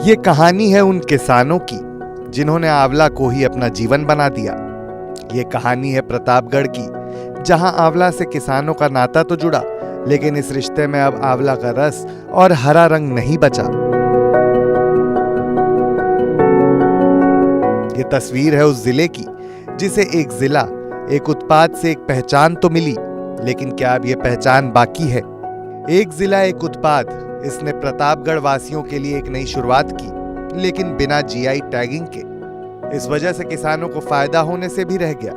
ये कहानी है उन किसानों की जिन्होंने आंवला को ही अपना जीवन बना दिया। ये कहानी है प्रतापगढ़ की, जहां आंवला से किसानों का नाता तो जुड़ा, लेकिन इस रिश्ते में अब आंवला का रस और हरा रंग नहीं बचा। ये तस्वीर है उस जिले की जिसे एक जिला, एक उत्पाद से एक पहचान तो मिली, लेकिन क्या अब ये पहचान बाकी है? एक जिला एक उत्पाद, इसने प्रतापगढ़ वासियों के लिए एक नई शुरुआत की, लेकिन बिना जीआई टैगिंग के। इस वजह से किसानों को फायदा होने से भी रह गया।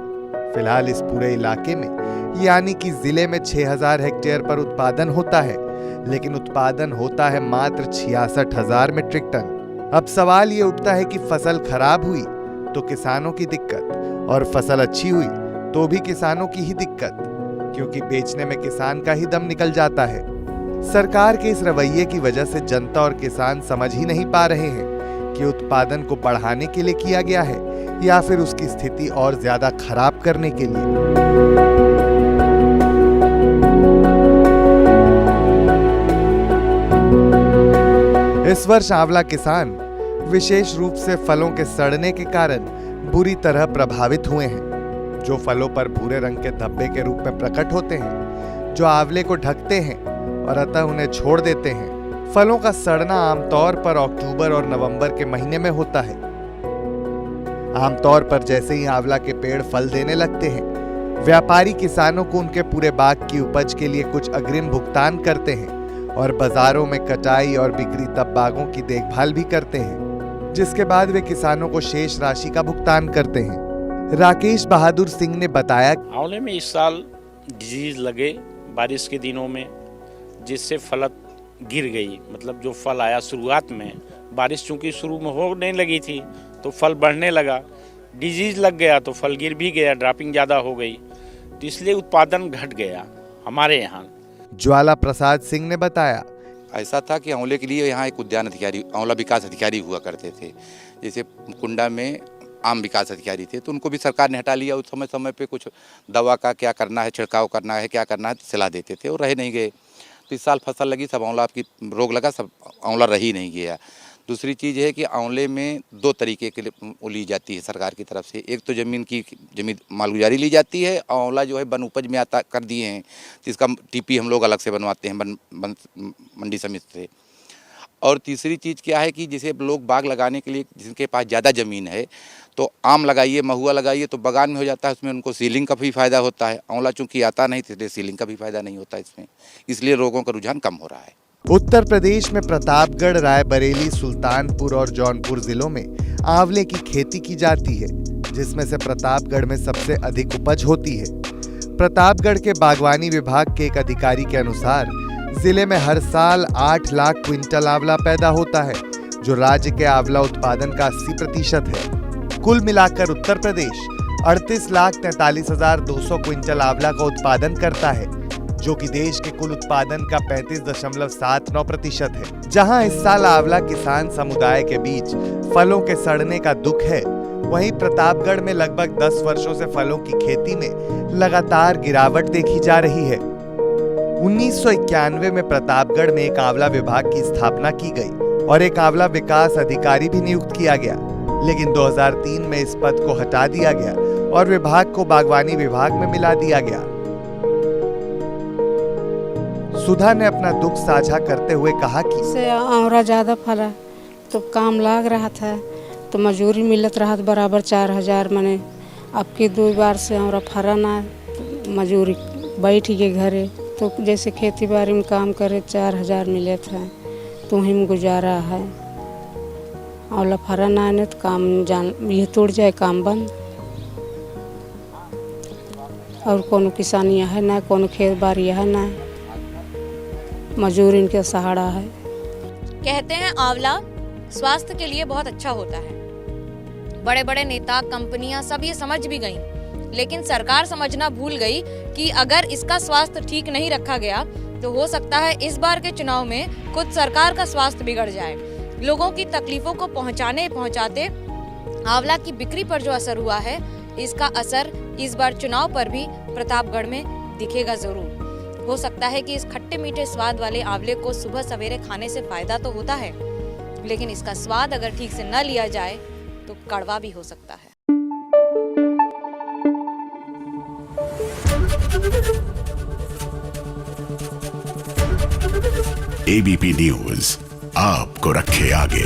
फिलहाल इस पूरे इलाके में, यानी कि जिले में 6000 हेक्टेयर पर उत्पादन होता है, लेकिन उत्पादन होता है मात्र 66,000 मीट्रिक टन। अब सवाल ये उठता है कि फसल खराब हुई तो किसानों की दिक्कत, और फसल अच्छी हुई तो भी किसानों की ही दिक्कत, क्योंकि बेचने में किसान का ही दम निकल जाता है। सरकार के इस रवैये की वजह से जनता और किसान समझ ही नहीं पा रहे हैं कि उत्पादन को बढ़ाने के लिए किया गया है या फिर उसकी स्थिति और ज्यादा खराब करने के लिए। इस वर्ष आंवला किसान विशेष रूप से फलों के सड़ने के कारण बुरी तरह प्रभावित हुए हैं, जो फलों पर भूरे रंग के धब्बे के रूप में प्रकट होते हैं, जो आंवले को ढकते हैं और अतः उन्हें छोड़ देते हैं। फलों का सड़ना आमतौर पर अक्टूबर और नवंबर के महीने में होता है। आमतौर पर जैसे ही आंवला के पेड़ फल देने लगते हैं, व्यापारी किसानों को उनके पूरे बाग की उपज के लिए कुछ अग्रिम भुगतान करते हैं और बाजारों में कटाई और बिक्री तब बागों की देखभाल भी करते हैं, जिसके बाद वे किसानों को शेष राशि का भुगतान करते हैं। राकेश बहादुर सिंह ने बताया, आंवले में इस साल डिजीज लगे बारिश के दिनों में, जिससे फलत गिर गई। मतलब जो फल आया शुरुआत में, बारिश चूंकि शुरू में होने लगी थी तो फल बढ़ने लगा, डिजीज लग गया तो फल गिर भी गया, ड्रॉपिंग ज़्यादा हो गई, तो इसलिए उत्पादन घट गया हमारे यहाँ। ज्वाला प्रसाद सिंह ने बताया, ऐसा था कि आंवले के लिए यहाँ एक उद्यान अधिकारी, आंवला विकास अधिकारी हुआ करते थे। जैसे कुंडा में आम विकास अधिकारी थे, तो उनको भी सरकार ने हटा लिया। उस समय समय पे कुछ दवा का क्या करना है, छिड़काव करना है, क्या करना है, सलाह देते थे और रह नहीं गए। तो इस साल फसल लगी, सब आंवला की रोग लगा, सब आंवला रही नहीं गया। दूसरी चीज़ है कि आंवले में 2 तरीके के लिए ली जाती है सरकार की तरफ से। एक तो ज़मीन मालगुजारी ली जाती है, आंवला जो है वन उपज में आता कर दिए हैं, जिसका टीपी हम लोग अलग से बनवाते हैं मंडी समिति से। और तीसरी चीज़ क्या है कि जैसे लोग बाग लगाने के लिए, जिनके पास ज़्यादा ज़मीन है, तो आम लगाइए, महुआ लगाइए, तो बागान में हो जाता है, उसमें उनको सीलिंग का भी फ़ायदा होता है। आंवला चूँकि आता नहीं, इसलिए सीलिंग का भी फ़ायदा नहीं होता इसमें, इसलिए रोगों का रुझान कम हो रहा है। उत्तर प्रदेश में प्रतापगढ़, रायबरेली, सुल्तानपुर और जौनपुर जिलों में आंवले की खेती की जाती है, जिसमें से प्रतापगढ़ में सबसे अधिक उपज होती है। प्रतापगढ़ के बागवानी विभाग के एक अधिकारी के अनुसार जिले में हर साल 8 लाख क्विंटल आंवला पैदा होता है, जो राज्य के आंवला उत्पादन का 80% है। कुल मिलाकर उत्तर प्रदेश 38,43,200 क्विंटल आंवला का उत्पादन करता है, जो कि देश के कुल उत्पादन का 35.79% है। जहां इस साल आंवला किसान समुदाय के बीच फलों के सड़ने का दुख है, वहीं प्रतापगढ़ में लगभग 10 वर्षों से फलों की खेती में लगातार गिरावट देखी जा रही है। 1991 में प्रतापगढ़ में एक आंवला विभाग की स्थापना की गई और एक आंवला विकास अधिकारी भी नियुक्त किया गया, लेकिन 2003 में इस पद को हटा दिया गया और विभाग को बागवानी विभाग में मिला दिया गया। सुधा ने अपना दुख साझा करते हुए कहा कि से आंवला ज्यादा फला तो काम लाग रहा था, तो मजूरी मिलत रहा बराबर 4000। मैंने अब की 2 बार से आंवला फरा ना, तो मजूरी बैठ गए घरे, तो जैसे खेती बाड़ी में काम करे 4000 मिले थे, तो ही में गुजारा है। आंवला फरा ना आने तो काम जान ये टूट जाए, काम बंद। और कोनो किसानी है ना, कोनो खेत बाड़ी है ना, मजूरी इनके सहारा है। कहते हैं आंवला स्वास्थ्य के लिए बहुत अच्छा होता है। बड़े बड़े नेता, कंपनियां सब ये समझ भी गईं, लेकिन सरकार समझना भूल गई कि अगर इसका स्वास्थ्य ठीक नहीं रखा गया तो हो सकता है इस बार के चुनाव में खुद सरकार का स्वास्थ्य बिगड़ जाए। लोगों की तकलीफों को पहुंचाते आंवला की बिक्री पर जो असर हुआ है, इसका असर इस बार चुनाव पर भी प्रतापगढ़ में दिखेगा जरूर। हो सकता है कि इस खट्टे मीठे स्वाद वाले आंवले को सुबह सवेरे खाने से फायदा तो होता है, लेकिन इसका स्वाद अगर ठीक से न लिया जाए तो कड़वा भी हो सकता है। एबीपी न्यूज आपको रखे आगे।